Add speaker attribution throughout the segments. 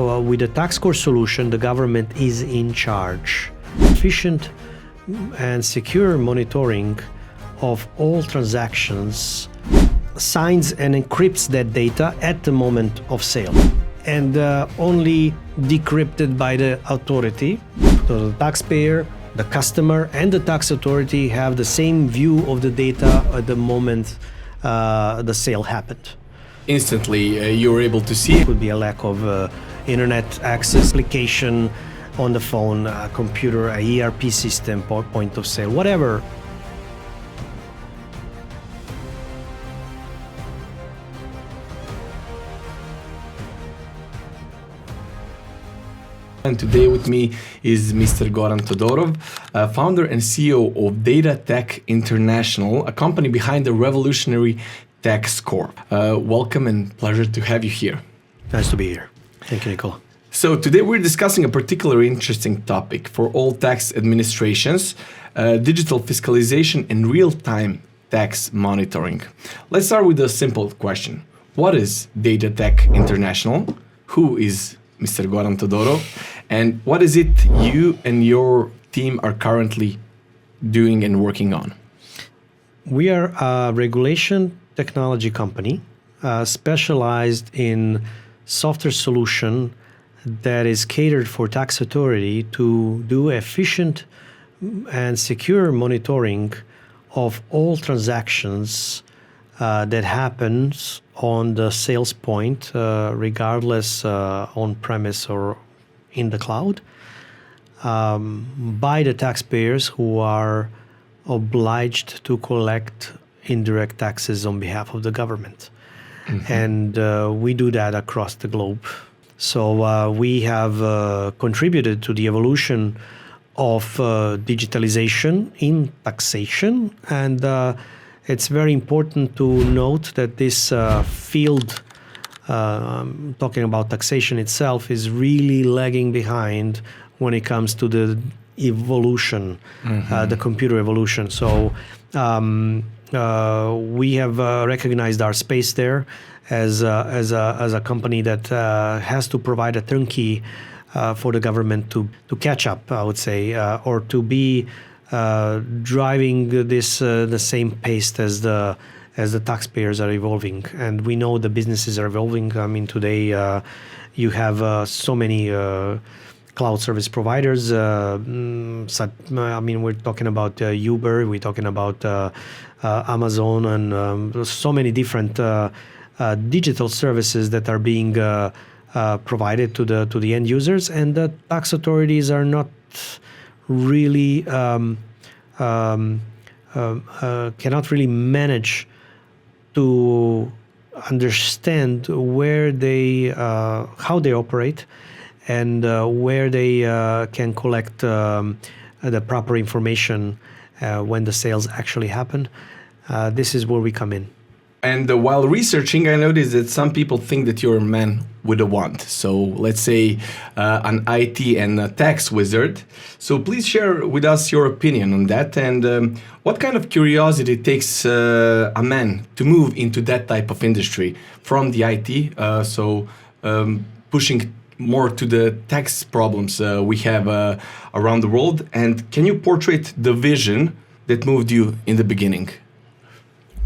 Speaker 1: With the TaxCore solution, the government is in charge. Efficient and secure monitoring of all transactions, signs and encrypts that data at the moment of sale, and only decrypted by the authority. So the taxpayer, the customer, and the tax authority have the same view of the data at the moment the sale happened.
Speaker 2: Instantly, you're able to see.
Speaker 1: It could be a lack of internet access, application on the phone, a computer, a ERP system, point of sale, whatever.
Speaker 2: And today with me is Mr. Goran Todorov, founder and CEO of Data Tech International, a company behind the revolutionary TaxCore. Welcome and pleasure to have you here.
Speaker 1: Nice to be here. Thank you, Nicola.
Speaker 2: So today we're discussing a particularly interesting topic for all tax administrations, digital fiscalization and real-time tax monitoring. Let's start with a simple question. What is Data Tech International? Who is Mr. Goran Todorov? And what is it you and your team are currently doing and working on?
Speaker 1: We are a regulation technology company specialized in software solution that is catered for tax authority to do efficient and secure monitoring of all transactions that happens on the sales point, regardless on premise or in the cloud, by the taxpayers who are obliged to collect indirect taxes on behalf of the government. Mm-hmm. And we do that across the globe. So we have contributed to the evolution of digitalization in taxation, and it's very important to note that this field, talking about taxation itself, is really lagging behind when it comes to the evolution, the computer evolution. So we have recognized our space there as a company that has to provide a turnkey for the government to catch up, I would say, or to be driving this the same pace as the taxpayers are evolving. And we know the businesses are evolving. I mean, today you have so many cloud service providers. I mean, we're talking about Uber, we're talking about Amazon, and so many different digital services that are being provided to the end users, and the tax authorities are not really cannot really manage to understand where they how they operate and where they can collect the proper information when the sales actually happen. This is where we come in.
Speaker 2: And while researching, I noticed that some people think that you're a man with a wand. So let's say an IT and a tax wizard. So please share with us your opinion on that, and what kind of curiosity takes a man to move into that type of industry from the IT, pushing more to the tax problems we have around the world. And can you portray the vision that moved you in the beginning?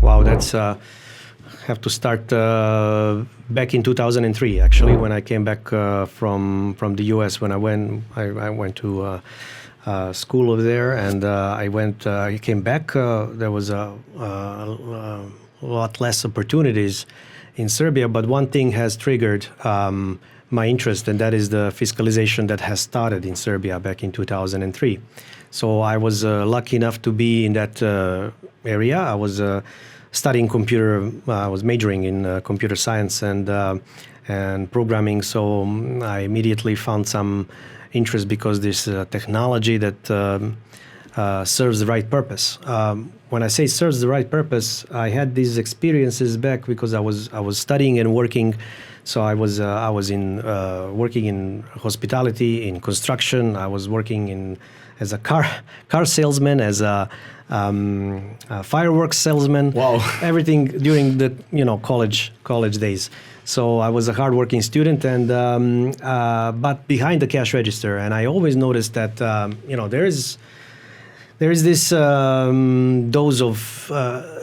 Speaker 1: Wow, that's have to start back in 2003, actually, when I came back from the US. When I went to school over there, and I came back. There was a lot less opportunities in Serbia, but one thing has triggered my interest, and that is the fiscalization that has started in Serbia back in 2003. So I was lucky enough to be in that area. I was studying computer. I was majoring in computer science and programming. So I immediately found some interest because this technology that serves the right purpose. When I say serves the right purpose, I had these experiences back because I was studying and working. So I was working in hospitality, in construction. I was working as a car salesman, as a fireworks salesman.
Speaker 2: Wow!
Speaker 1: Everything during the college days. So I was a hardworking student, and but behind the cash register, and I always noticed that there is this dose of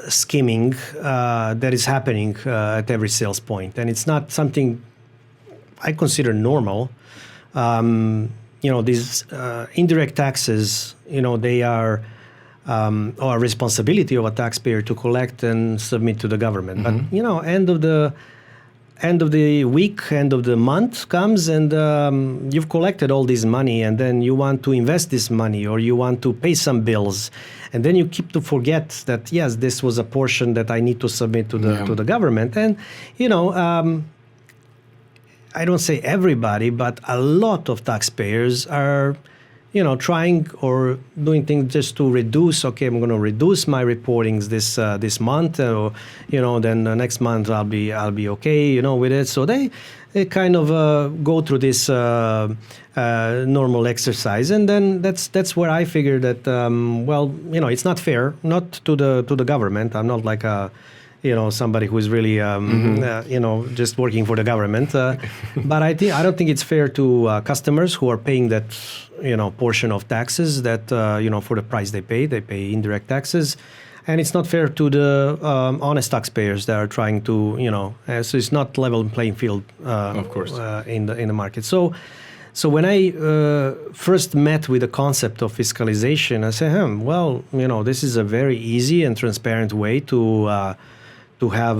Speaker 1: skimming that is happening at every sales point, and it's not something I consider normal. These indirect taxes, they are a responsibility of a taxpayer to collect and submit to the government. But end of the week, end of the month comes, and you've collected all this money, and then you want to invest this money, or you want to pay some bills, and then you keep to forget that yes, this was a portion that I need to submit to the government. And I don't say everybody, but a lot of taxpayers are trying or doing things just to reduce. Okay, I'm going to reduce my reportings this month, or then the next month I'll be okay, with it. So they kind of go through this normal exercise, and then that's where I figure that it's not fair, not to the government. I'm not like a somebody who is really, just working for the government. But I don't think it's fair to customers who are paying that, portion of taxes that, for the price they pay indirect taxes. And it's not fair to the honest taxpayers that are trying to, so it's not level playing field,
Speaker 2: of course,
Speaker 1: in the market. So when I first met with the concept of fiscalization, I said, this is a very easy and transparent way to have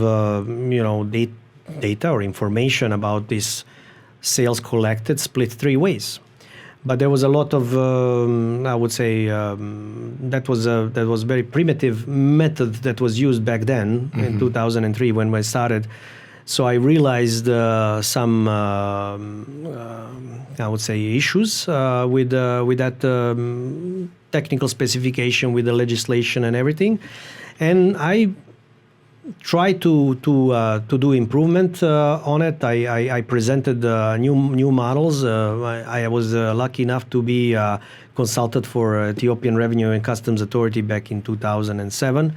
Speaker 1: data or information about this sales collected split three ways. But there was a lot of I would say that was very primitive method that was used back then in 2003 when I started. So I realized some I would say issues with that technical specification, with the legislation and everything, and I try to do improvement on it. I presented new models. I was lucky enough to be consulted for Ethiopian Revenue and Customs Authority back in 2007,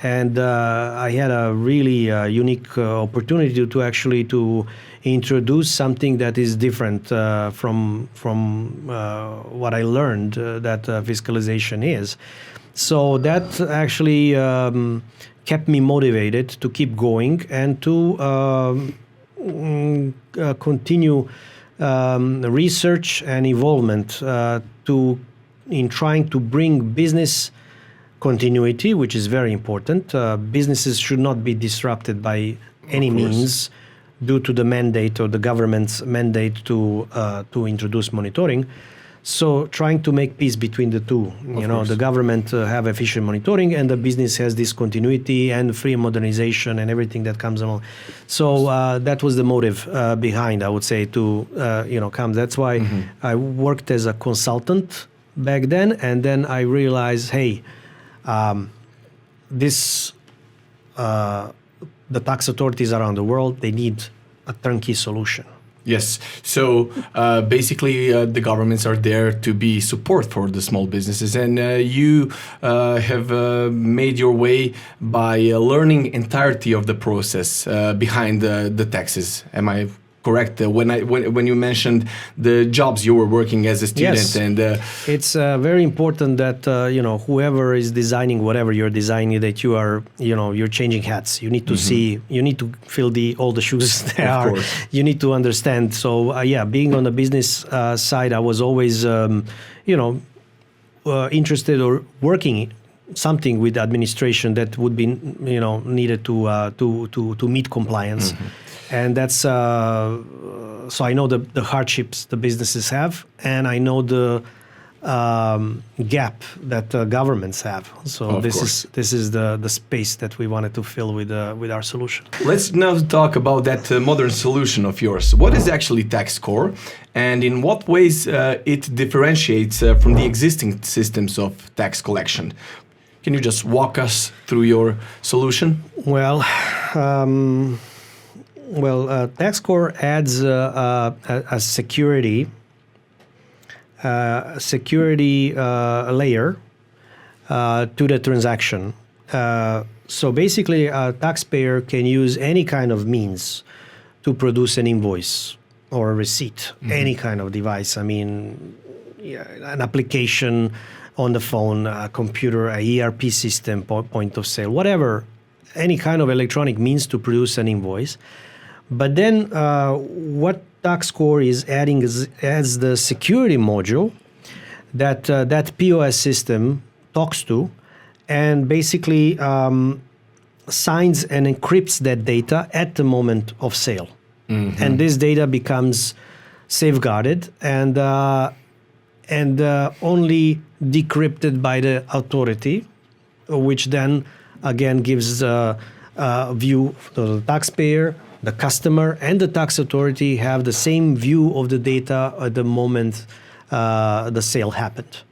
Speaker 1: and I had a really unique opportunity to actually to introduce something that is different from what I learned that fiscalization is. So that actually kept me motivated to keep going and to continue research and involvement in trying to bring business continuity, which is very important. Businesses should not be disrupted by any means due to the mandate or the government's mandate to introduce monitoring. So trying to make peace between the two, the government have efficient monitoring, and the business has this continuity and free modernization and everything that comes along. So that was the motive behind, I would say, to come. That's why I worked as a consultant back then, and then I realized, hey, the tax authorities around the world, they need a turnkey solution.
Speaker 2: Yes. So basically, the governments are there to be support for the small businesses, and you have made your way by learning entirety of the process behind the taxes. Am I correct? When you mentioned the jobs you were working as a student,
Speaker 1: yes.
Speaker 2: And
Speaker 1: it's very important that whoever is designing whatever you're designing, that you are you're changing hats. You need to see, you need to fill all the shoes there are.
Speaker 2: Course.
Speaker 1: You need to understand. So being on the business side, I was always interested or working something with administration that would be needed to meet compliance. And that's so I know the hardships the businesses have, and I know the gap that governments have. So this is the space that we wanted to fill with our solution.
Speaker 2: Let's now talk about that modern solution of yours. What is actually TaxCore, and in what ways it differentiates from the existing systems of tax collection? Can you just walk us through your solution?
Speaker 1: Well. TaxCore adds a security layer to the transaction. So basically, a taxpayer can use any kind of means to produce an invoice or a receipt, any kind of device. I mean, an application on the phone, a computer, a ERP system, point of sale, whatever, any kind of electronic means to produce an invoice. But then what TaxCore is adding is as the security module that that POS system talks to, and basically signs and encrypts that data at the moment of sale. And this data becomes safeguarded and only decrypted by the authority, which then again gives a view to the taxpayer, the customer, and the tax authority have the same view of the data at the moment the sale happened.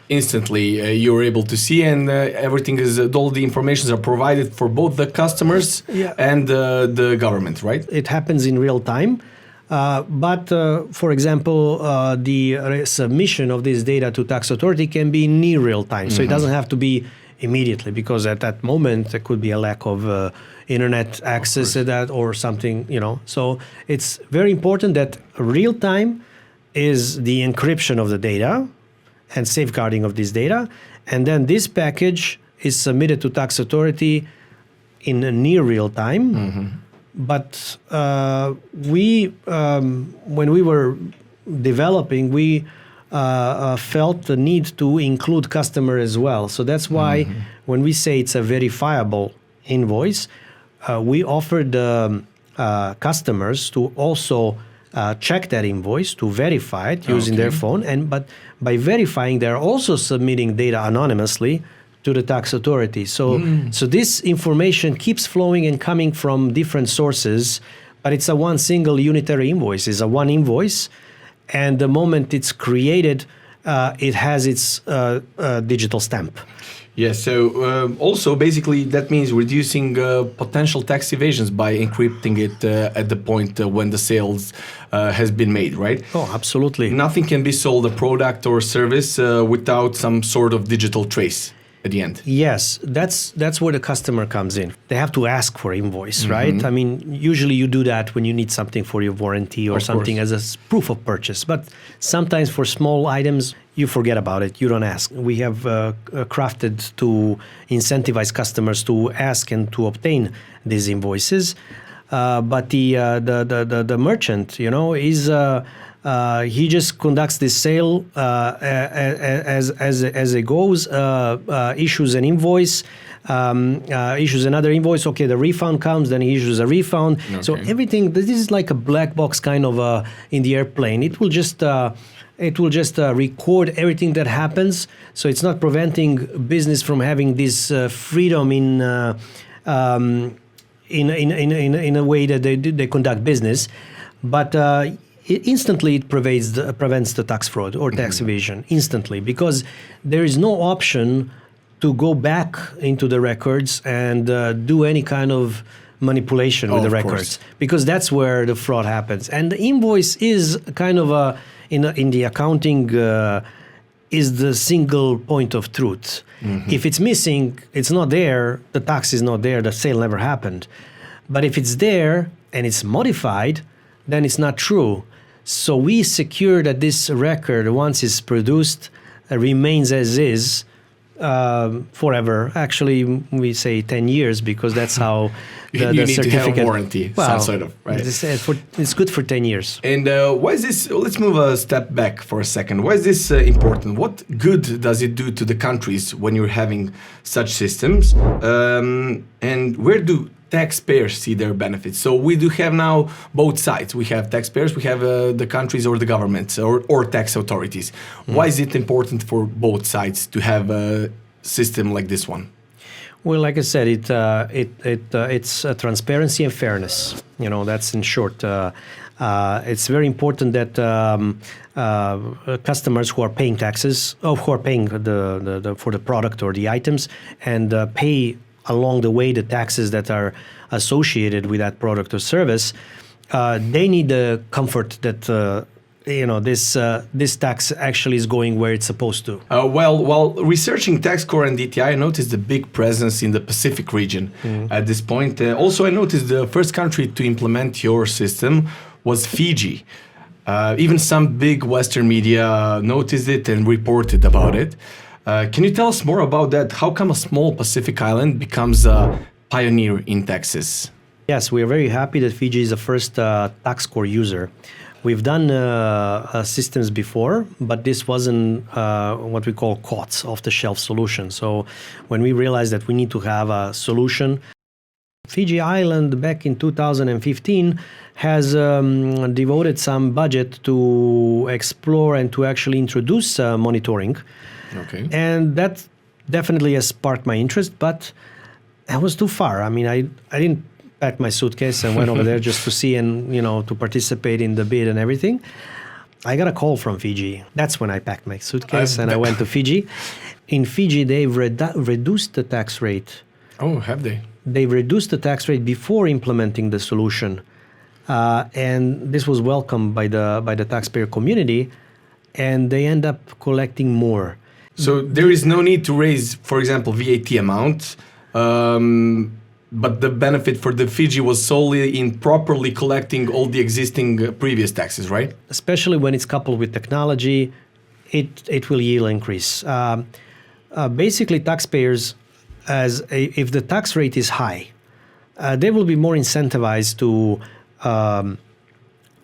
Speaker 2: Instantly you're able to see, and everything is all the informations are provided for both the customers and the government, right?
Speaker 1: It happens in real time, but for example, the submission of this data to tax authority can be near real time, so it doesn't have to be immediately, because at that moment there could be a lack of internet access to that or something, you know. So it's very important that real time is the encryption of the data and safeguarding of this data, and then this package is submitted to tax authority in a near real time. But we, when we were developing, we felt the need to include customer as well. So that's why when we say it's a verifiable invoice, we offered customers to also check that invoice, to verify it using their phone, but by verifying, they're also submitting data anonymously to the tax authority. So this information keeps flowing and coming from different sources, but it's a one single unitary invoice. It's a one invoice, and the moment it's created, it has its digital stamp.
Speaker 2: Yes, so also basically that means reducing potential tax evasions by encrypting it at the point when the sales has been made, right?
Speaker 1: Oh, absolutely.
Speaker 2: Nothing can be sold, a product or service, without some sort of digital trace at the end.
Speaker 1: Yes, that's where the customer comes in. They have to ask for invoice, right? I mean, usually you do that when you need something for your warranty or something as a proof of purchase. But sometimes for small items, you forget about it. You don't ask. We have crafted to incentivize customers to ask and to obtain these invoices. But the merchant, you know, is he just conducts this sale as it goes, issues an invoice, issues another invoice. Okay, the refund comes, then he issues a refund. So everything. This is like a black box kind of in the airplane. It will just record everything that happens. So it's not preventing business from having this freedom in a way that they conduct business, but instantly it prevents the tax fraud or tax evasion instantly, because there is no option to go back into the records and do any kind of manipulation with the records, because that's where the fraud happens. And the invoice is kind of in the accounting is the single point of truth. If it's missing, it's not there, the tax is not there, the sale never happened. But if it's there and it's modified, then it's not true. So we secure that this record, once it's produced, remains as is forever. Actually, we say 10 years because that's how
Speaker 2: you need
Speaker 1: certificate.
Speaker 2: To have a warranty, some sort of, right?
Speaker 1: It's good for 10 years.
Speaker 2: And why is this? Let's move a step back for a second. Why is this important? What good does it do to the countries when you're having such systems? And where do taxpayers see their benefits? So we do have now both sides. We have taxpayers, we have the countries or the governments or tax authorities. Why is it important for both sides to have a system like this one?
Speaker 1: Well, like I said, it's transparency and fairness. You know, that's in short. It's very important that customers who are paying taxes, who are paying for the product or the items, and pay along the way the taxes that are associated with that product or service, they need the comfort that this tax actually is going where it's supposed to?
Speaker 2: Well, while researching TaxCore and DTI, I noticed a big presence in the Pacific region at this point. Also, I noticed the first country to implement your system was Fiji. Even some big Western media noticed it and reported about it. Can you tell us more about that? How come a small Pacific island becomes a pioneer in taxes?
Speaker 1: Yes, we are very happy that Fiji is the first TaxCore user. We've done systems before, but this wasn't what we call COTS, off-the-shelf solution. So when we realized that we need to have a solution, Fiji Island back in 2015 has devoted some budget to explore and to actually introduce monitoring.
Speaker 2: Okay.
Speaker 1: And that definitely has sparked my interest, but it was too far. I mean, I didn't packed my suitcase and went over there just to see and, to participate in the bid and everything. I got a call from Fiji. That's when I packed my suitcase and I went to Fiji. In Fiji, they've reduced the tax rate.
Speaker 2: Oh, have they?
Speaker 1: They've reduced the tax rate before implementing the solution. And this was welcomed by the taxpayer community, and they end up collecting more.
Speaker 2: So there is no need to raise, for example, VAT amount. But the benefit for the Fiji was solely in properly collecting all the existing previous taxes, right?
Speaker 1: Especially when it's coupled with technology, it will yield increase. Basically, taxpayers, if the tax rate is high, they will be more incentivized to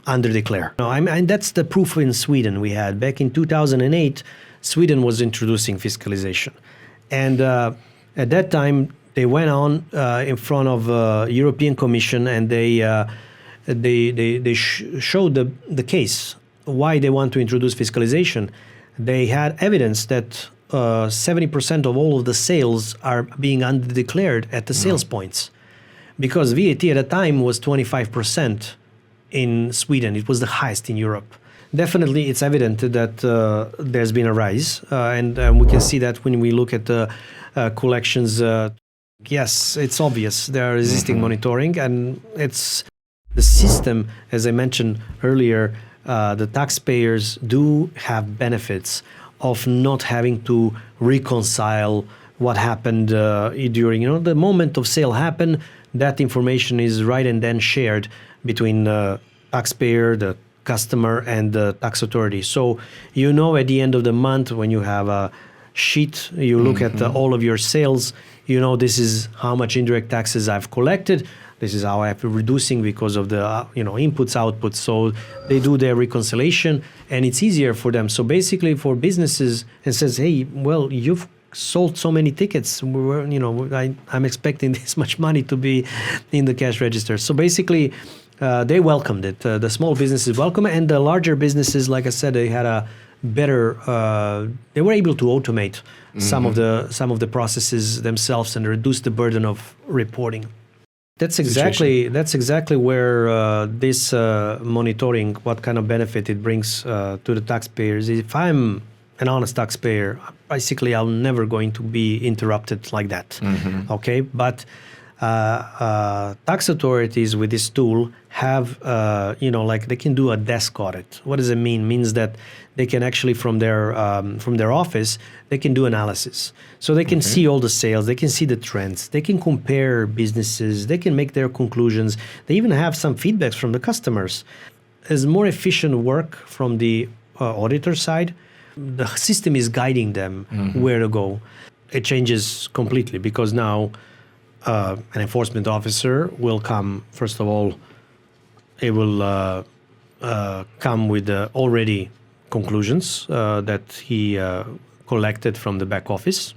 Speaker 1: underdeclare. And that's the proof in Sweden we had. Back in 2008, Sweden was introducing fiscalization. And at that time, they went on in front of European Commission and they showed the case why they want to introduce fiscalization. They had evidence that 70% of all of the sales are being underdeclared at the sales points, because VAT at the time was 25% in Sweden. It was the highest in Europe. Definitely, it's evident that there's been a rise, and we can see that when we look at the collections. Yes, it's obvious they are resisting monitoring, and it's the system, as I mentioned earlier, the taxpayers do have benefits of not having to reconcile what happened during, the moment of sale happened, that information is right and then shared between the taxpayer, the customer, and the tax authority. So, at the end of the month when you have a sheet, you look at all of your sales, this is how much indirect taxes I've collected. This is how I have been reducing because of the, inputs, outputs. So they do their reconciliation and it's easier for them. So basically for businesses, it says, hey, well, you've sold so many tickets. I'm expecting this much money to be in the cash register. So basically they welcomed it. The small businesses welcome it, and the larger businesses, like I said, they had a better, they were able to automate some of the processes themselves and reduce the burden of reporting. That's exactly where this monitoring, what kind of benefit it brings to the taxpayers. If I'm an honest taxpayer, basically I'm never going to be interrupted like that. Okay, but tax authorities with this tool have, they can do a desk audit. What does it mean? It means that they can actually from their office, they can do analysis. So they can see all the sales, they can see the trends, they can compare businesses, they can make their conclusions. They even have some feedbacks from the customers. As more efficient work from the auditor side, the system is guiding them where to go. It changes completely because now an enforcement officer will come, first of all, it will come with already conclusions that he collected from the back office.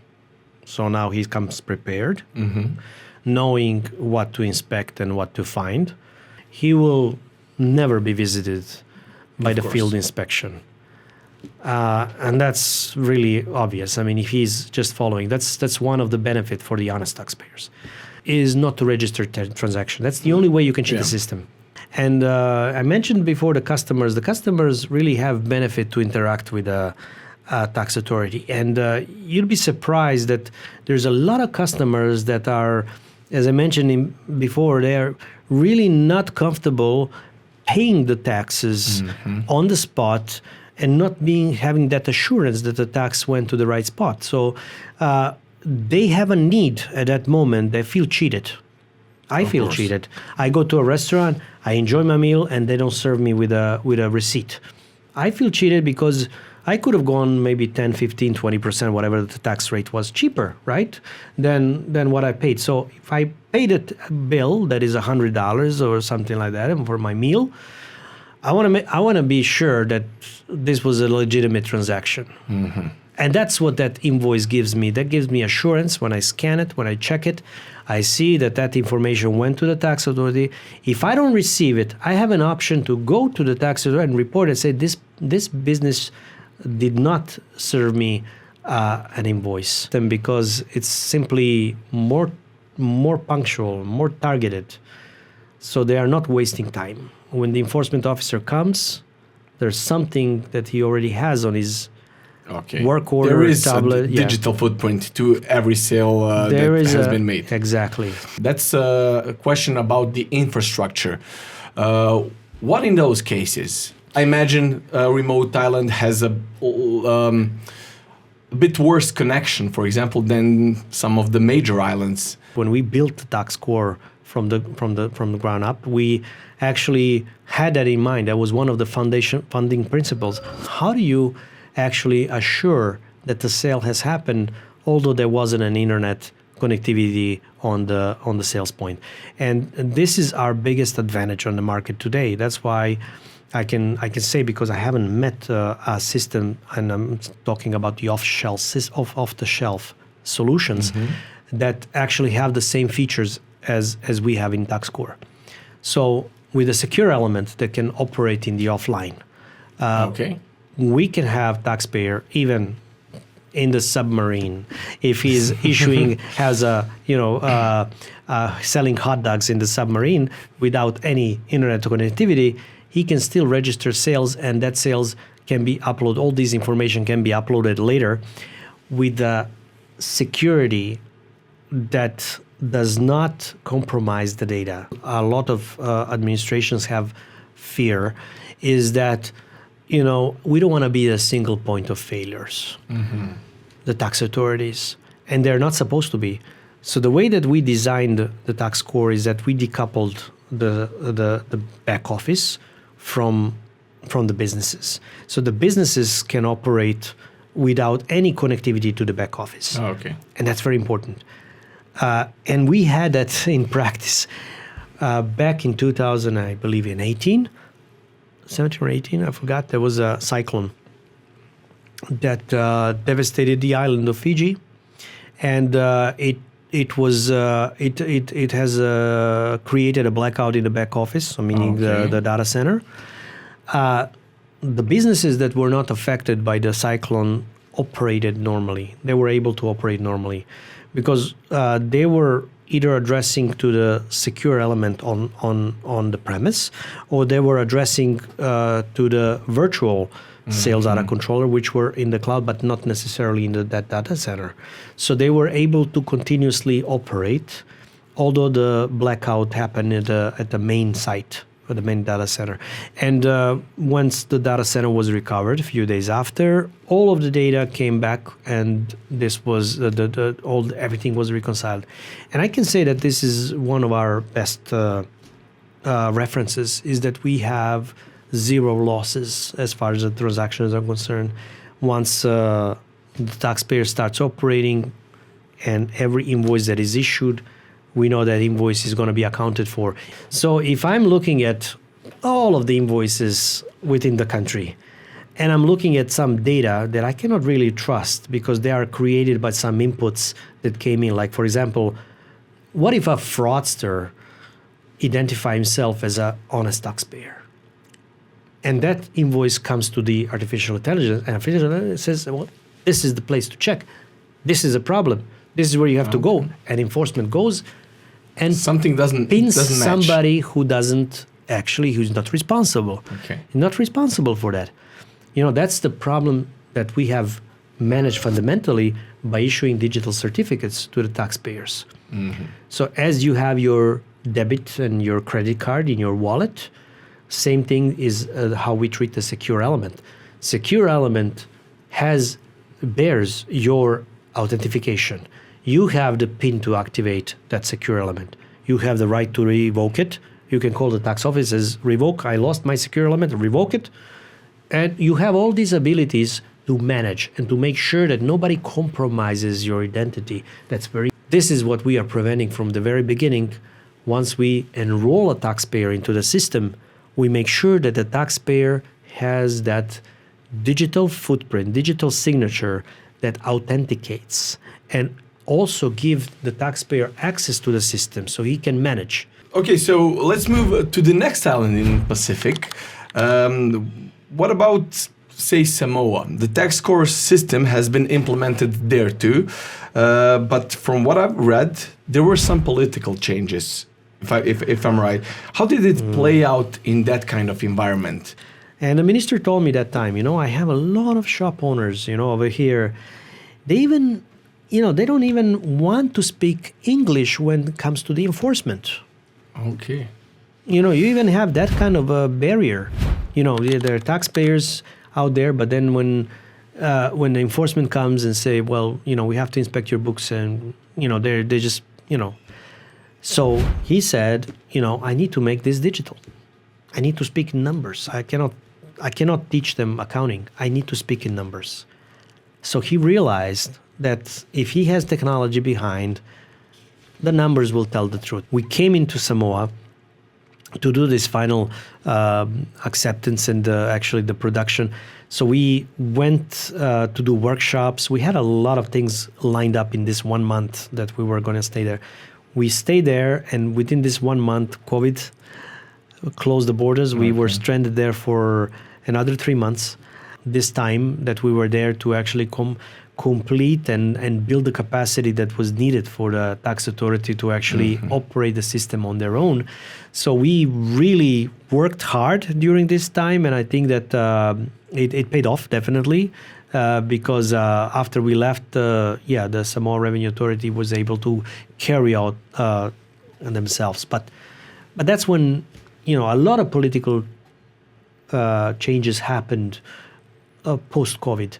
Speaker 1: So now he comes prepared, knowing what to inspect and what to find. He will never be visited by the field inspection. And that's really obvious. I mean, if he's just following, that's one of the benefits for the honest taxpayers, is not to register transaction. That's the only way you can cheat the system. And I mentioned before the customers really have benefit to interact with a tax authority. And you'd be surprised that there's a lot of customers that are, as I mentioned before, they're really not comfortable paying the taxes on the spot and not having that assurance that the tax went to the right spot. So they have a need at that moment. They feel cheated. I feel cheated. I go to a restaurant, I enjoy my meal, and they don't serve me with a receipt. I feel cheated because I could have gone maybe 10, 15, 20%, whatever the tax rate was, cheaper, right, than what I paid. So if I paid a bill that is $100 or something like that for my meal, I want to be sure that this was a legitimate transaction. And that's what that invoice gives me. That gives me assurance when I scan it, when I check it. I see that information went to the tax authority. If I don't receive it, I have an option to go to the tax authority and report and say, this business did not serve me an invoice. And because it's simply more punctual, more targeted. So they are not wasting time. When the enforcement officer comes, there's something that he already has on his work order,
Speaker 2: there is
Speaker 1: tablet.
Speaker 2: A digital footprint to every sale that has been made.
Speaker 1: Exactly.
Speaker 2: That's a question about the infrastructure. What in those cases? I imagine remote island has a bit worse connection, for example, than some of the major islands.
Speaker 1: When we built the TaxCore from the ground up, we actually had that in mind. That was one of the funding principles. How do you actually assure that the sale has happened, although there wasn't an internet connectivity on the sales point? And this is our biggest advantage on the market today. That's why I can say, because I haven't met a system, and I'm talking about the off-the-shelf solutions that actually have the same features as we have in TaxCore. So with a secure element that can operate in the offline, we can have taxpayer even in the submarine. If he's selling hot dogs in the submarine without any internet connectivity, he can still register sales, and that sales can be uploaded. All this information can be uploaded later with the security that does not compromise the data. A lot of administrations have fear is that, we don't want to be a single point of failures, the tax authorities, and they're not supposed to be. So the way that we designed the TaxCore is that we decoupled the back office from the businesses. So the businesses can operate without any connectivity to the back office. And that's very important. And we had that in practice back in 2000, I believe in 17 or 18, I forgot. There was a cyclone that devastated the island of Fiji, and it has created a blackout in the back office, so meaning the data center. The businesses that were not affected by the cyclone operated normally. They were able to operate normally because they were either addressing to the secure element on the premise, or they were addressing to the virtual sales data controller, which were in the cloud, but not necessarily in that data center. So they were able to continuously operate, although the blackout happened at the main site, or the main data center. And once the data center was recovered, a few days after, all of the data came back, and this was everything was reconciled. And I can say that this is one of our best references, is that we have zero losses as far as the transactions are concerned. Once the taxpayer starts operating, and every invoice that is issued, we know that invoice is going to be accounted for. So if I'm looking at all of the invoices within the country, and I'm looking at some data that I cannot really trust because they are created by some inputs that came in, like, for example, what if a fraudster identifies himself as an honest taxpayer? And that invoice comes to the artificial intelligence, and artificial intelligence says, well, this is the place to check. This is a problem. This is where you have to go. And enforcement goes and
Speaker 2: something doesn't
Speaker 1: somebody match. Who's not responsible. Not responsible for that. That's the problem that we have managed fundamentally by issuing digital certificates to the taxpayers. So as you have your debit and your credit card in your wallet, Same thing is how we treat the secure element. Secure element bears your authentication. You have the PIN to activate that secure element. You have the right to revoke it. You can call the tax office as revoke. I lost my secure element, revoke it. And you have all these abilities to manage and to make sure that nobody compromises your identity. This is what we are preventing from the very beginning. Once we enroll a taxpayer into the system, we make sure that the taxpayer has that digital footprint, digital signature that authenticates, and also give the taxpayer access to the system so he can manage.
Speaker 2: Okay, so let's move to the next island in Pacific. What about, say, Samoa? The TaxCore system has been implemented there too, but from what I've read, there were some political changes, if I'm right. How did it play out in that kind of environment?
Speaker 1: And the minister told me that time, I have a lot of shop owners, over here. They even, they don't even want to speak English when it comes to the enforcement.
Speaker 2: Okay.
Speaker 1: You even have that kind of a barrier. There are taxpayers out there, but then when the enforcement comes and say, well, we have to inspect your books, and they just, So he said, I need to make this digital. I need to speak in numbers. I cannot teach them accounting. I need to speak in numbers. So he realized that if he has technology behind, the numbers will tell the truth. We came into Samoa to do this final acceptance and actually the production. So we went to do workshops. We had a lot of things lined up in this 1 month that we were going to stay there. We stayed there, and within this 1 month, COVID closed the borders. We were stranded there for another 3 months. This time that we were there to actually complete and build the capacity that was needed for the tax authority to actually operate the system on their own. So we really worked hard during this time, and I think that it paid off definitely because after we left, the Samoa Revenue Authority was able to carry out themselves. But that's when a lot of political changes happened post-COVID.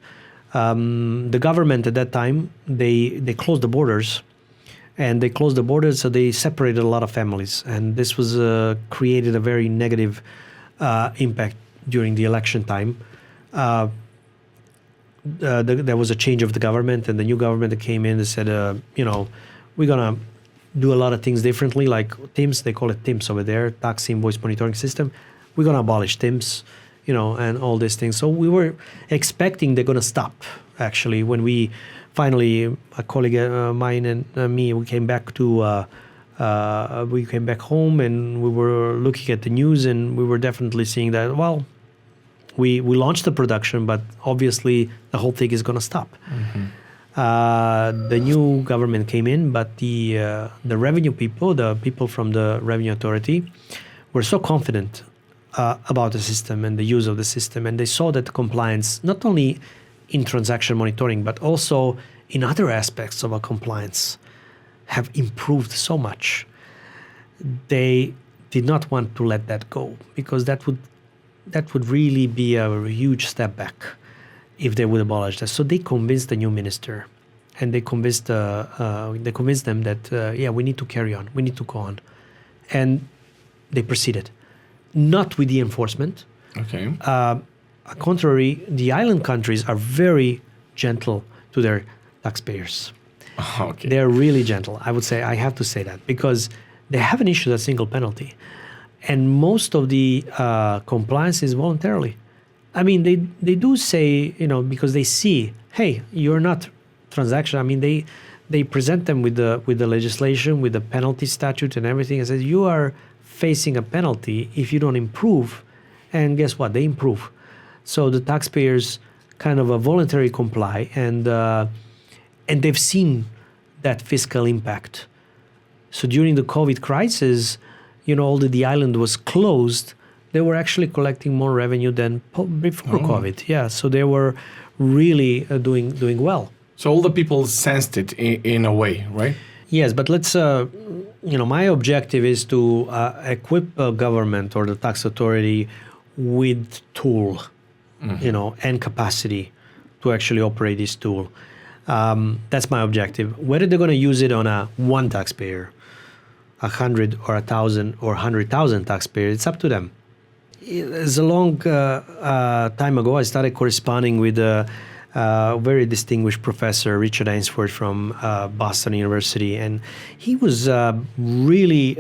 Speaker 1: The government at that time, they closed the borders, and they closed the borders, so they separated a lot of families, and this was created a very negative impact during the election time. There was a change of the government, and the new government that came in and said, we're gonna do a lot of things differently, like TIMS. They call it TIMS over there, Tax Invoice Monitoring System. We're gonna abolish TIMS. And all these things. So we were expecting they're going to stop, actually, when we finally, a colleague of mine and me, we came back home, and we were looking at the news, and we were definitely seeing that, well, we launched the production, but obviously the whole thing is going to stop. The new government came in, but the revenue people, the people from the Revenue Authority, were so confident about the system and the use of the system, and they saw that compliance, not only in transaction monitoring, but also in other aspects of our compliance, have improved so much. They did not want to let that go, because that would really be a huge step back if they would abolish that. So they convinced the new minister, and they convinced them that we need to carry on, we need to go on, and they proceeded. Not with the enforcement.
Speaker 2: Okay.
Speaker 1: Contrary, the island countries are very gentle to their taxpayers.
Speaker 2: Okay.
Speaker 1: They're really gentle. I would say, I have to say that, because they haven't issued a single penalty. And most of the compliance is voluntarily. I mean, they do say, because they see, hey, you're not transaction. I mean, they present them with the legislation, with the penalty statute and everything, and says, you are facing a penalty if you don't improve. And guess what? They improve. So the taxpayers kind of voluntary comply, and they've seen that fiscal impact. So during the COVID crisis, although the island was closed, they were actually collecting more revenue than before COVID. Yeah, so they were really doing well.
Speaker 2: So all the people sensed it in a way, right?
Speaker 1: Yes, but let's my objective is to equip a government or the tax authority with tool, and capacity to actually operate this tool. That's my objective. Whether they're going to use it on one taxpayer, 100 or 1,000 or 100,000 taxpayers, it's up to them. It's a long time ago, I started corresponding with a very distinguished professor, Richard Ainsworth from Boston University, and he was really,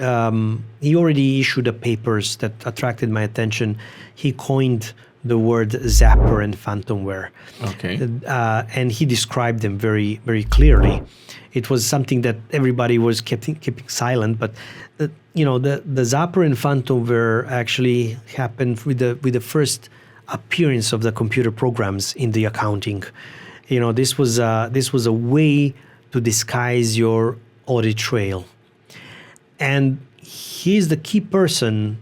Speaker 1: he already issued papers that attracted my attention. He coined the word Zapper and Phantomware.
Speaker 2: Okay.
Speaker 1: And he described them very, very clearly. It was something that everybody was keeping silent, but the Zapper and Phantomware actually happened with the first appearance of the computer programs in the accounting. This was a way to disguise your audit trail. And he's the key person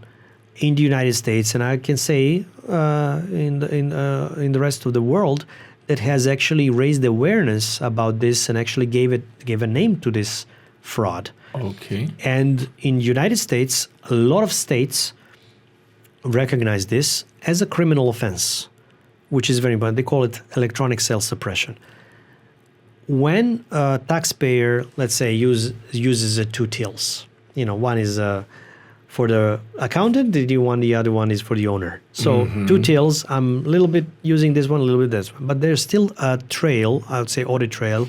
Speaker 1: in the United States, and I can say in the rest of the world, that has actually raised awareness about this and actually gave a name to this fraud.
Speaker 2: Okay.
Speaker 1: And in the United States, a lot of states recognize this as a criminal offense, which is very important. They call it electronic sales suppression. When a taxpayer, let's say, uses two tills, one is for the accountant, the other one is for the owner. So two tills, I'm a little bit using this one, a little bit this one, but there's still a trail, I would say audit trail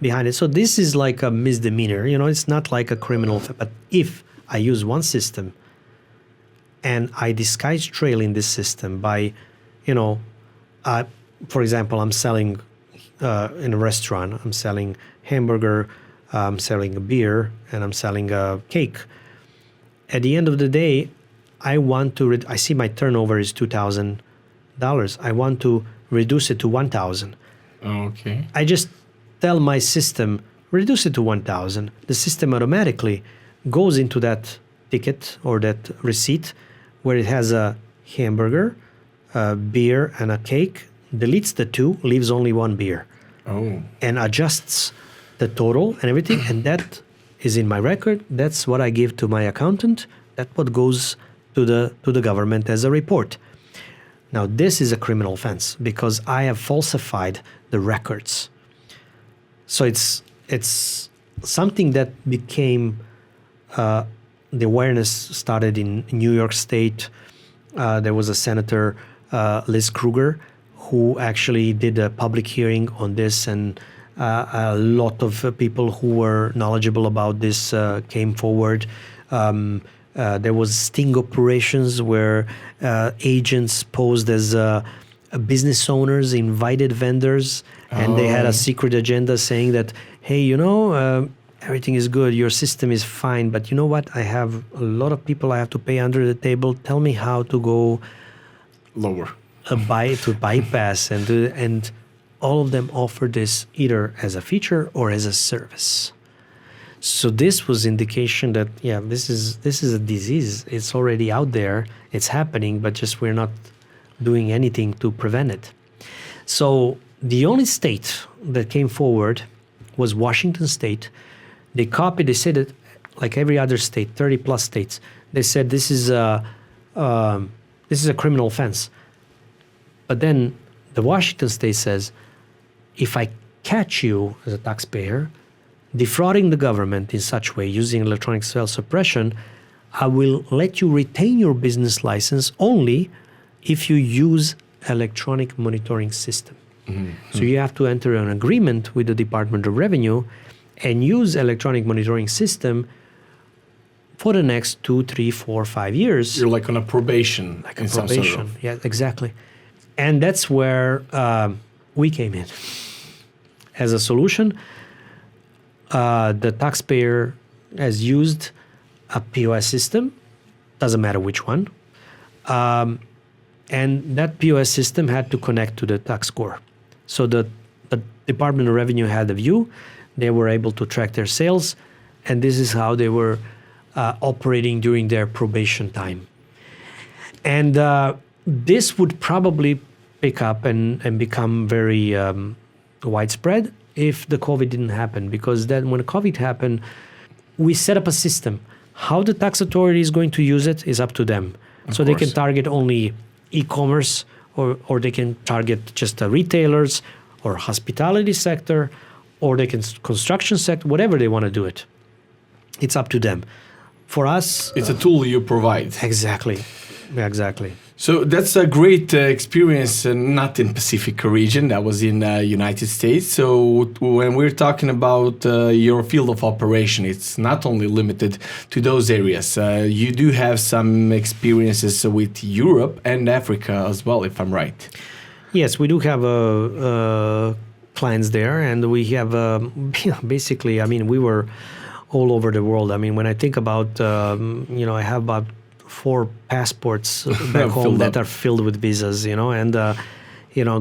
Speaker 1: behind it. So this is like a misdemeanor, it's not like a criminal, but if I use one system and I disguise trail in this system by, for example, I'm selling in a restaurant, I'm selling hamburger, I'm selling a beer, and I'm selling a cake. At the end of the day, I want to, I see my turnover is $2,000. I want to reduce it to 1,000.
Speaker 2: Okay.
Speaker 1: I just tell my system, reduce it to 1,000. The system automatically goes into that ticket or that receipt where it has a hamburger, a beer, and a cake, deletes the two, leaves only one beer.
Speaker 2: Oh.
Speaker 1: And adjusts the total and everything, and that is in my record. That's what I give to my accountant. That's what goes to the government as a report. Now, this is a criminal offense because I have falsified the records. So it's something that became the awareness started in New York State. There was a senator, Liz Kruger, who actually did a public hearing on this, and a lot of people who were knowledgeable about this came forward. There was sting operations where agents posed as business owners, invited vendors, and they had a secret agenda saying that, hey, everything is good, your system is fine, but you know what? I have a lot of people I have to pay under the table. Tell me how to go
Speaker 2: lower,
Speaker 1: to bypass, and all of them offer this either as a feature or as a service. So this was indication that this is a disease. It's already out there. It's happening, but just we're not doing anything to prevent it. So the only state that came forward was Washington State. They said that like every other state, 30 plus states, they said this is a criminal offense. But then the Washington State says, if I catch you as a taxpayer defrauding the government in such way using electronic sales suppression, I will let you retain your business license only if you use electronic monitoring system. Mm-hmm. So you have to enter an agreement with the Department of Revenue and use electronic monitoring system for the next 2, 3, 4, 5 years.
Speaker 2: You're like on a probation.
Speaker 1: Like a probation, yeah, exactly. And that's where we came in. As a solution, the taxpayer has used a POS system, doesn't matter which one, and that POS system had to connect to the TaxCore. So the Department of Revenue had a view, they were able to track their sales, and this is how they were operating during their probation time. And this would probably pick up and become very widespread if the COVID didn't happen, because then when COVID happened, we set up a system. How the tax authority is going to use it is up to them. So they can target only e-commerce, or they can target just the retailers or hospitality sector, or they can construction sector, whatever they want to do it. It's up to them. For us,
Speaker 2: it's a tool you provide.
Speaker 1: Exactly.
Speaker 2: So that's a great experience, not in Pacific region, that was in United States. So when we're talking about your field of operation, it's not only limited to those areas. You do have some experiences with Europe and Africa as well, if I'm right.
Speaker 1: Yes, we do have clients there, and we have basically, I mean, we were all over the world. I mean, when I think about, I have about 4 passports back home that are filled with visas, and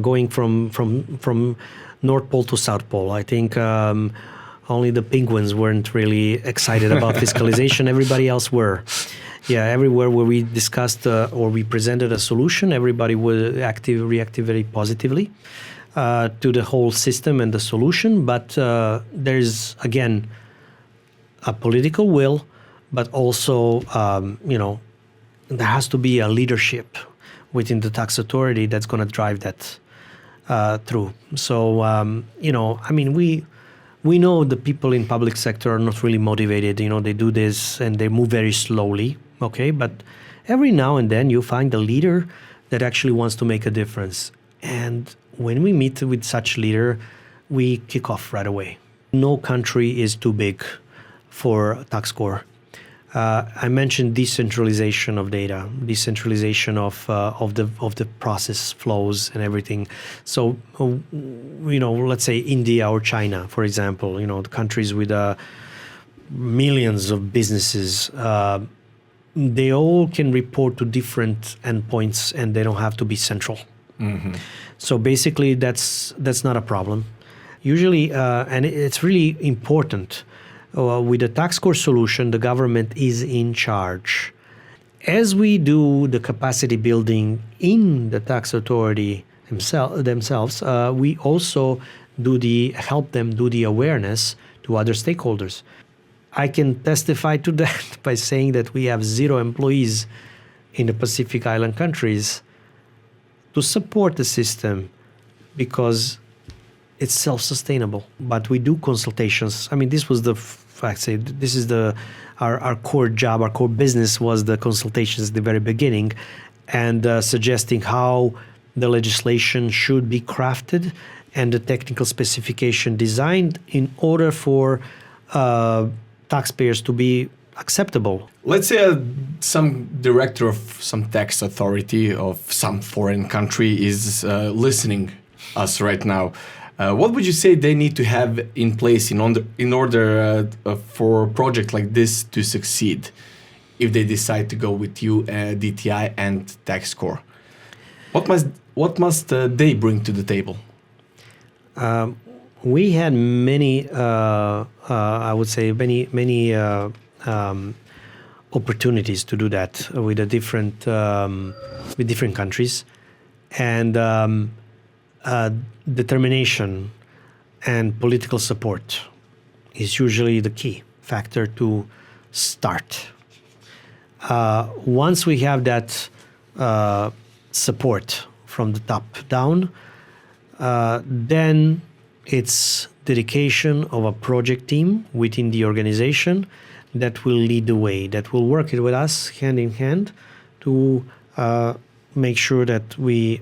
Speaker 1: going from North Pole to South Pole. I think only the penguins weren't really excited about fiscalization. Everybody else were. Yeah, everywhere where we discussed or we presented a solution, everybody would reacted very positively to the whole system and the solution. But there's, again, a political will, but also, there has to be a leadership within the tax authority that's going to drive that through. So, I mean, we know the people in public sector are not really motivated. They do this and they move very slowly, okay? But every now and then you find a leader that actually wants to make a difference. And when we meet with such leader, we kick off right away. No country is too big for TaxCore. I mentioned decentralization of data, decentralization of the process flows and everything. So, let's say India or China, for example, the countries with millions of businesses, they all can report to different endpoints, and they don't have to be central. Mm-hmm. So basically, that's not a problem. Usually, and it's really important. With the TaxCore solution, the government is in charge. As we do the capacity building in the tax authority themselves, we also help them do the awareness to other stakeholders. I can testify to that by saying that we have 0 employees in the Pacific Island countries to support the system because it's self-sustainable. But we do consultations. I mean, this was this is our core job, our core business was the consultations at the very beginning, and suggesting how the legislation should be crafted and the technical specification designed in order for taxpayers to be acceptable.
Speaker 2: Let's say some director of some tax authority of some foreign country is listening us right now. What would you say they need to have in place in order for a project like this to succeed if they decide to go with you, DTI and TaxCore? What must they bring to the table?
Speaker 1: We had many, I would say, many opportunities to do that with different countries, and determination and political support is usually the key factor to start. Once we have that support from the top down, then it's dedication of a project team within the organization that will lead the way, that will work with us hand in hand to make sure that we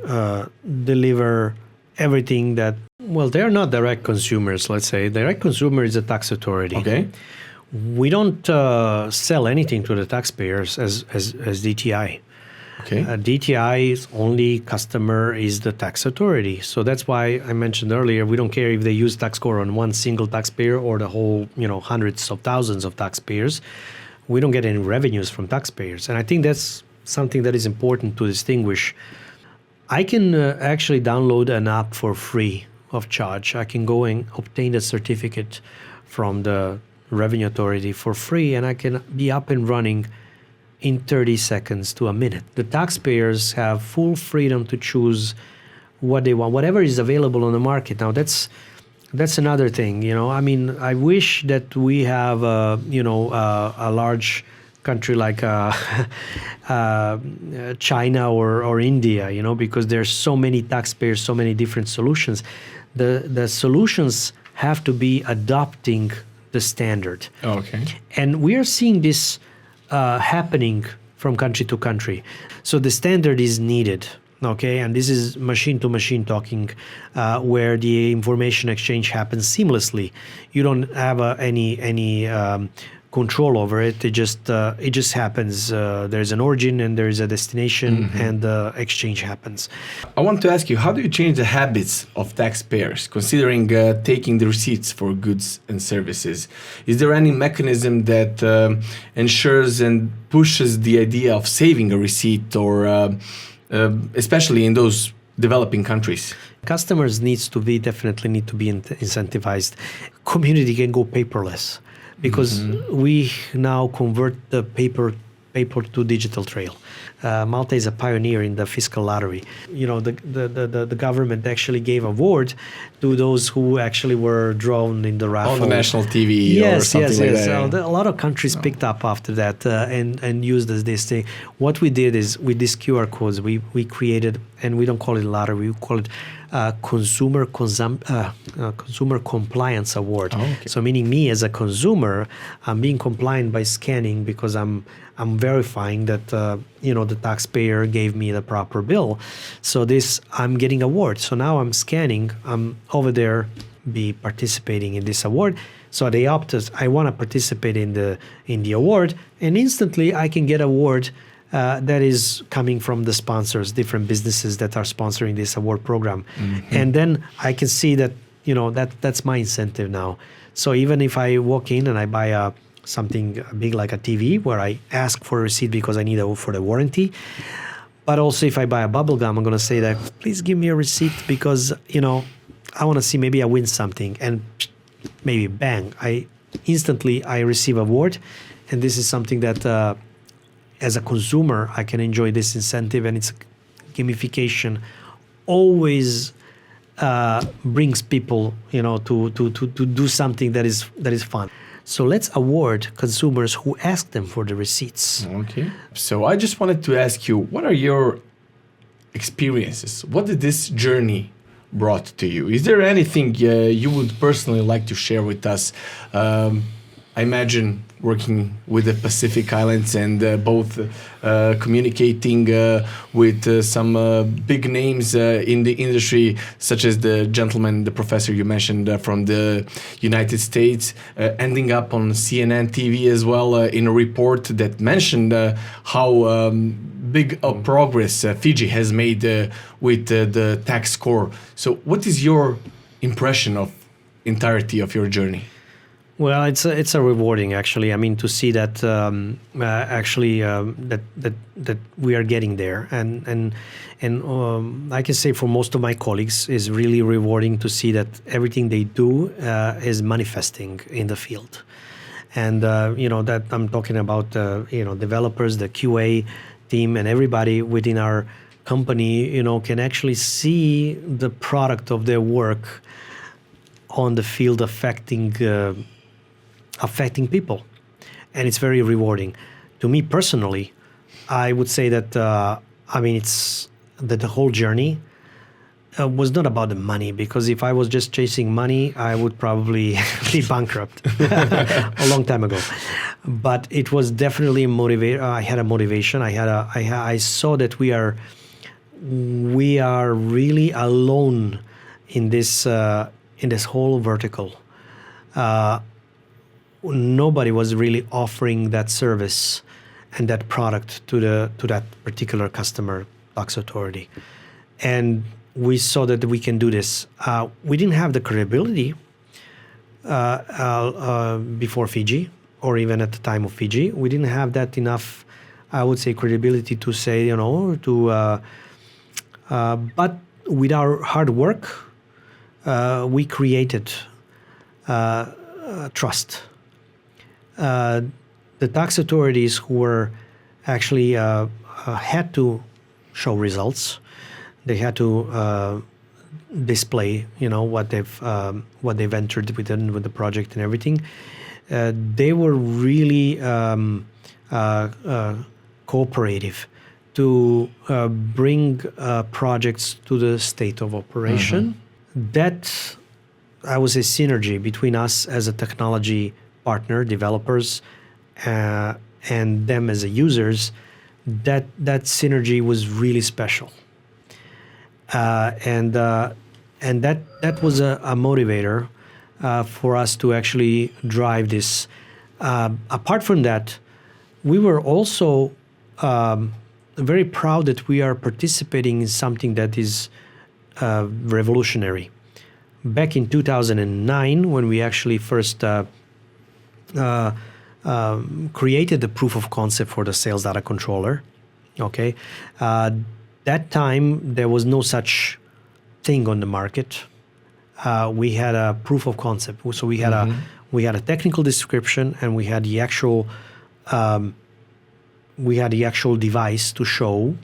Speaker 1: deliver everything that, well, they're not direct consumers, let's say. Direct consumer is a tax authority.
Speaker 2: Okay.
Speaker 1: We don't sell anything to the taxpayers as DTI.
Speaker 2: Okay.
Speaker 1: DTI's only customer is the tax authority. So that's why I mentioned earlier, we don't care if they use TaxCore on one single taxpayer or the whole, hundreds of thousands of taxpayers. We don't get any revenues from taxpayers. And I think that's something that is important to distinguish. I can actually download an app for free of charge. I can go and obtain a certificate from the Revenue Authority for free, and I can be up and running in 30 seconds to a minute. The taxpayers have full freedom to choose what they want, whatever is available on the market. Now, that's That's another thing, I mean, I wish that we have, a large country like China or India, because there's so many taxpayers, so many different solutions. The solutions have to be adopting the standard.
Speaker 2: Okay.
Speaker 1: And we are seeing this happening from country to country. So the standard is needed. Okay, and this is machine-to-machine talking, where the information exchange happens seamlessly. You don't have any control over it. It just happens. There's an origin and there's a destination, and the exchange happens.
Speaker 2: I want to ask you, how do you change the habits of taxpayers, considering taking the receipts for goods and services? Is there any mechanism that ensures and pushes the idea of saving a receipt, or especially in those developing countries?
Speaker 1: Customers definitely need to be incentivized. Community can go paperless, because we now convert the paper to digital trail. Malta is a pioneer in the fiscal lottery. The government actually gave award to those who actually were drawn in the raffle.
Speaker 2: On the national TV or something like that.
Speaker 1: So a lot of countries picked up after that and used this thing. What we did is, with these QR codes, we created, and we don't call it lottery, we call it consumer compliance award.
Speaker 2: Oh, okay.
Speaker 1: So meaning me as a consumer, I'm being compliant by scanning, because I'm verifying that the taxpayer gave me the proper bill. So I'm getting award. So now I'm scanning. I'm over there, be participating in this award. So they opted, I want to participate in the award, and instantly I can get award that is coming from the sponsors, different businesses that are sponsoring this award program. And then I can see that, that's my incentive now. So even if I walk in and I buy something big like a TV, where I ask for a receipt because I need it for the warranty, but also if I buy a bubble gum, I'm going to say that, please give me a receipt, because, I want to see, maybe I win something, and maybe bang, I receive award. And this is something that, as a consumer, I can enjoy this incentive, and it's gamification always brings people, to do something that is fun. So let's award consumers who ask them for the receipts.
Speaker 2: Okay. So I just wanted to ask you, what are your experiences? What did this journey brought to you? Is there anything you would personally like to share with us? I imagine working with the Pacific Islands and both communicating with some big names in the industry, such as the gentleman, the professor you mentioned from the United States, ending up on CNN TV as well in a report that mentioned how big a progress Fiji has made with the TaxCore. So what is your impression of entirety of your journey?
Speaker 1: Well, it's a rewarding, actually. I mean, to see that that we are getting there, and I can say for most of my colleagues, is really rewarding to see that everything they do is manifesting in the field, and that I'm talking about developers, the QA team, and everybody within our company, can actually see the product of their work on the field affecting people, and it's very rewarding. To me personally, I would say that it's that the whole journey was not about the money, because if I was just chasing money, I would probably be bankrupt a long time ago. But it was definitely I had a motivation. I saw that we are really alone in this whole vertical. Nobody was really offering that service and that product to that particular customer tax authority, and we saw that we can do this. We didn't have the credibility before Fiji, or even at the time of Fiji. We didn't have that enough, I would say, credibility to say, but with our hard work, we created trust. The tax authorities who were actually had to show results. They had to display, what they've entered within with the project and everything. They were really cooperative to bring projects to the state of operation. That, I would say, synergy between us as a technology partner, developers, and them as a users, that synergy was really special. And that was a motivator for us to actually drive this. Apart from that, we were also very proud that we are participating in something that is revolutionary. Back in 2009, when we actually first created the proof of concept for the sales data controller, okay, that time there was no such thing on the market. We had a proof of concept, so we had a technical description, and we had the actual device to show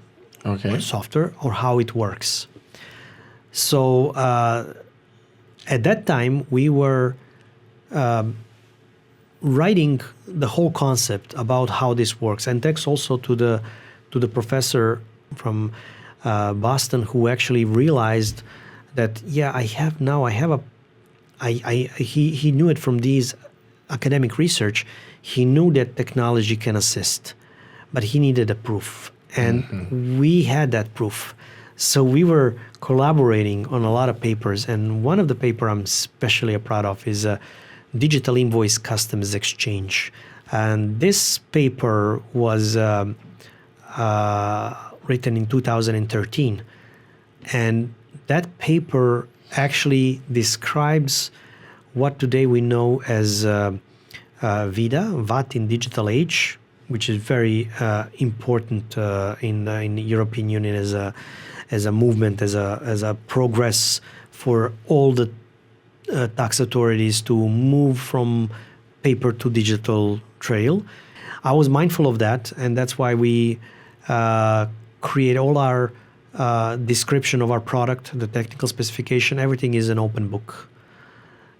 Speaker 1: software or how it works. So at that time we were writing the whole concept about how this works, and thanks also to the professor from Boston, who actually realized that he knew it from these academic research. He knew that technology can assist, but he needed a proof, and we had that proof. So we were collaborating on a lot of papers, and one of the paper I'm especially proud of is Digital Invoice Customs Exchange. And this paper was written in 2013. And that paper actually describes what today we know as VAT in digital age, which is very important in the European Union as a movement, as a progress for all the tax authorities to move from paper to digital trail. I was mindful of that, and that's why we create all our description of our product, the technical specification. Everything is an open book.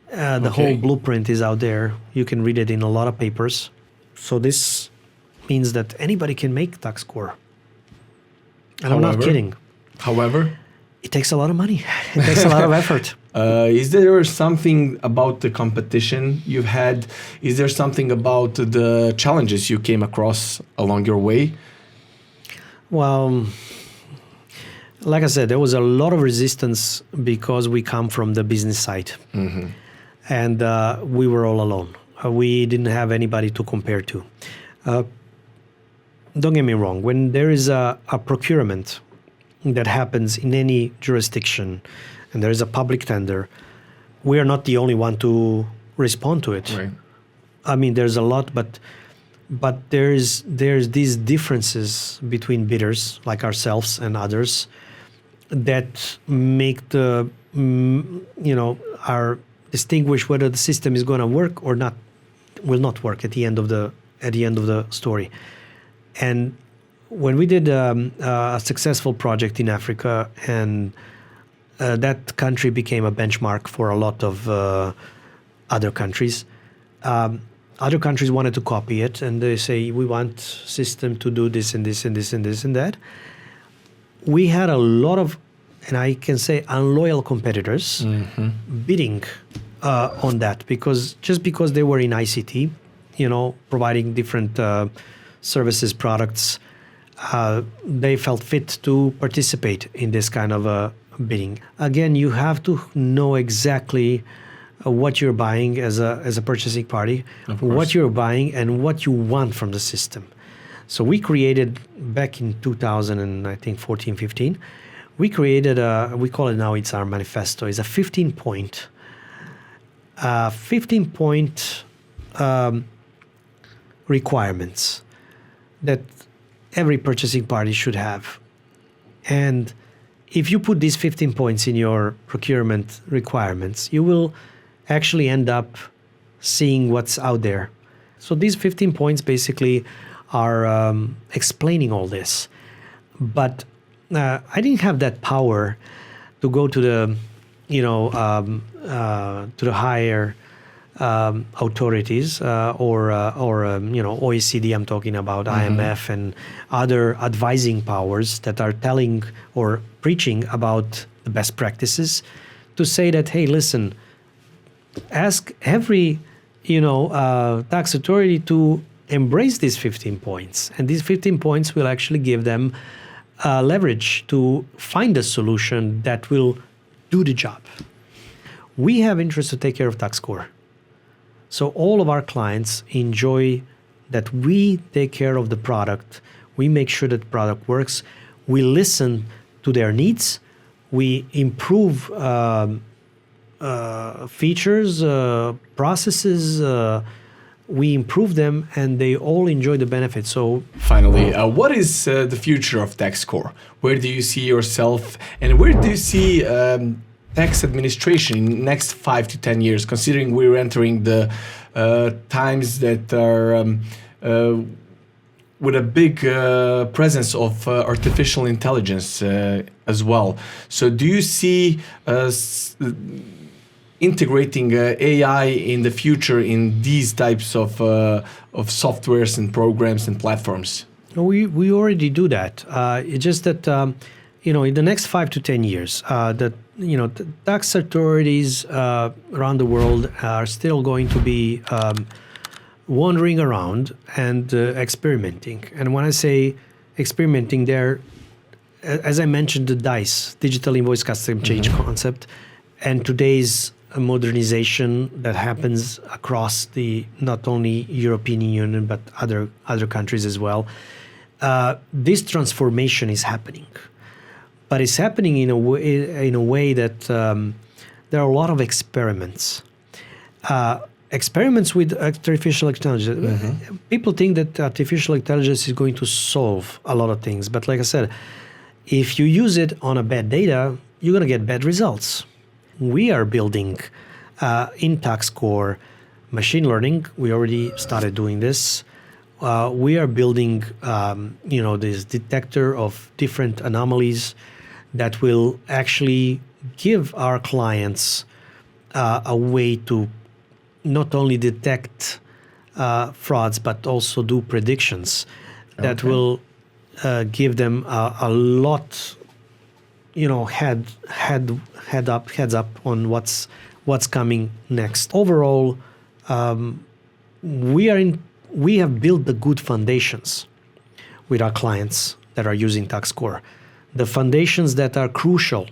Speaker 1: The whole blueprint is out there. You can read it in a lot of papers. So this means that anybody can make TaxCore. And I'm not kidding.
Speaker 2: However,
Speaker 1: it takes a lot of money. It takes a lot of effort.
Speaker 2: Is there something about the competition you've had? Is there something about the challenges you came across along your way?
Speaker 1: Well, like I said, there was a lot of resistance because we come from the business side. And we were all alone. We didn't have anybody to compare to. Don't get me wrong. When there is a procurement that happens in any jurisdiction and there is a public tender, we are not the only one to respond to it.
Speaker 2: Right.
Speaker 1: I mean, there's a lot, but there's these differences between bidders like ourselves and others that make our distinguish whether the system is going to work or not, will not work at the end of the story. And when we did a successful project in Africa, and that country became a benchmark for a lot of other countries. Other countries wanted to copy it, and they say, we want system to do this and this and this and this and that. We had a lot of, and I can say, unloyal competitors bidding on that because they were in ICT, providing different services, products. They felt fit to participate in this kind of bidding. Again, you have to know exactly what you're buying as a purchasing party, what you're buying and what you want from the system. So we created back in 2014, 15, we created we call it now, it's our manifesto. It's a 15-point requirements that every purchasing party should have. And if you put these 15 points in your procurement requirements, you will actually end up seeing what's out there. So these 15 points basically are explaining all this. But I didn't have that power to go to the, to the higher authorities or OECD. I'm talking about IMF and other advising powers that are telling or preaching about the best practices, to say that, hey, listen, ask every tax authority to embrace these 15 points, and these 15 points will actually give them leverage to find a solution that will do the job. We have interest to take care of TaxCore. So all of our clients enjoy that we take care of the product. We make sure that the product works. We listen to their needs. We improve features, processes. We improve them, and they all enjoy the benefits. So
Speaker 2: finally, what is the future of TaxCore? Where do you see yourself, and where do you see tax administration in the next 5 to 10 years, considering we're entering the times that are with a big presence of artificial intelligence as well? So do you see integrating AI in the future in these types of softwares and programs and platforms?
Speaker 1: We already do that. It's just that in the next 5 to 10 years, the tax authorities around the world are still going to be wandering around and experimenting. And when I say experimenting, they're, as I mentioned, the DICE, Digital Invoice Custom Change concept, and today's modernization that happens across the not only European Union but other countries as well. This transformation is happening, but it's happening in a way that there are a lot of experiments. Experiments with artificial intelligence. People think that artificial intelligence is going to solve a lot of things, but like I said, if you use it on a bad data, you're going to get bad results. We are building in TaxCore machine learning. We already started doing this. We are building, this detector of different anomalies that will actually give our clients a way to not only detect frauds but also do predictions that will give them a lot. Heads up on what's coming next. Overall, we have built the good foundations with our clients that are using TaxCore, the foundations that are crucial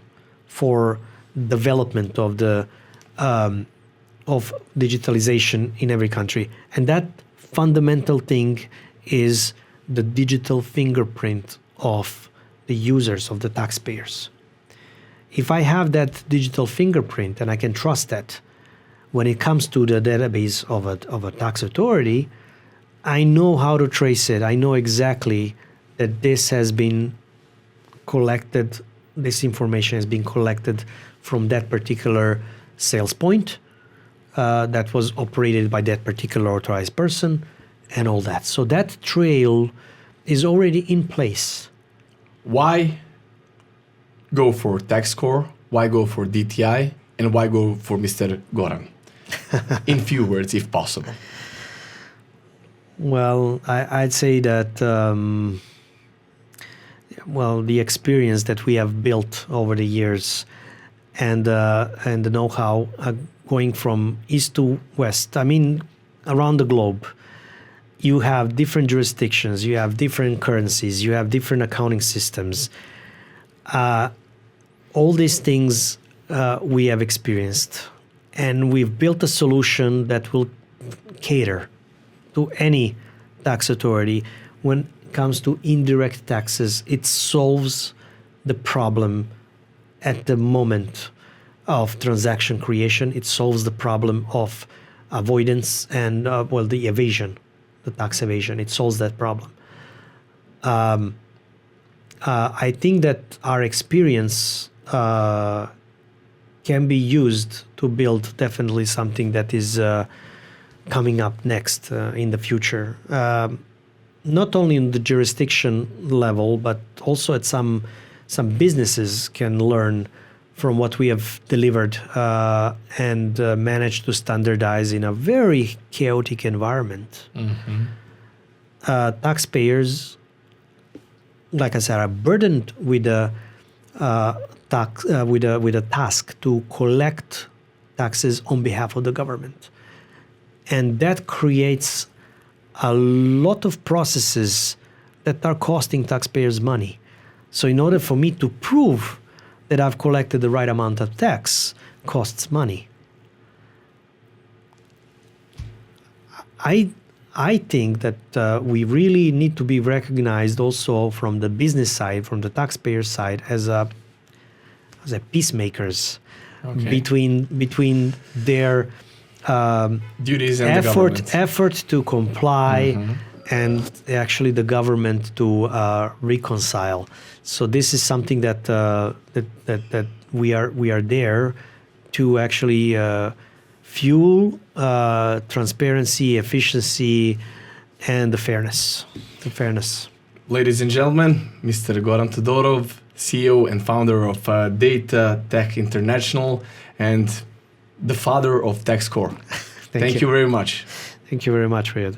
Speaker 1: for development of the of digitalization in every country, and that fundamental thing is the digital fingerprint of the users, of the taxpayers. If I have that digital fingerprint and I can trust that when it comes to the database of a tax authority, I know how to trace it. I know exactly that this has been collected, this information has been collected from that particular sales point that was operated by that particular authorized person and all that. So that trail is already in place.
Speaker 2: Why go for TaxCore? Why go for DTI? And why go for Mr. Goran? In few words, if possible.
Speaker 1: Well, I'd say that, the experience that we have built over the years and the know-how going from east to west, around the globe, you have different jurisdictions, you have different currencies, you have different accounting systems. All these things we have experienced, and we've built a solution that will cater to any tax authority. When it comes to indirect taxes, it solves the problem at the moment of transaction creation. It solves the problem of avoidance and the evasion, the tax evasion. It solves that problem. I think that our experience can be used to build definitely something that is coming up next in the future. Not only in the jurisdiction level, but also at some businesses can learn from what we have delivered and managed to standardize in a very chaotic environment. Taxpayers, like I said, are burdened with a task to collect taxes on behalf of the government, and that creates a lot of processes that are costing taxpayers money. So in order for me to prove that I've collected the right amount of tax, costs money. I think that we really need to be recognized also from the business side, from the taxpayer side, as a peacemakers between their
Speaker 2: duties and
Speaker 1: effort to comply and actually the government to reconcile. So this is something that that we are there to actually fuel transparency, efficiency, and the fairness.
Speaker 2: Ladies and gentlemen, Mr. Goran Todorov, CEO and founder of Data Tech International and the father of TaxCore. Thank you very much.
Speaker 1: Thank you very much, Riyad.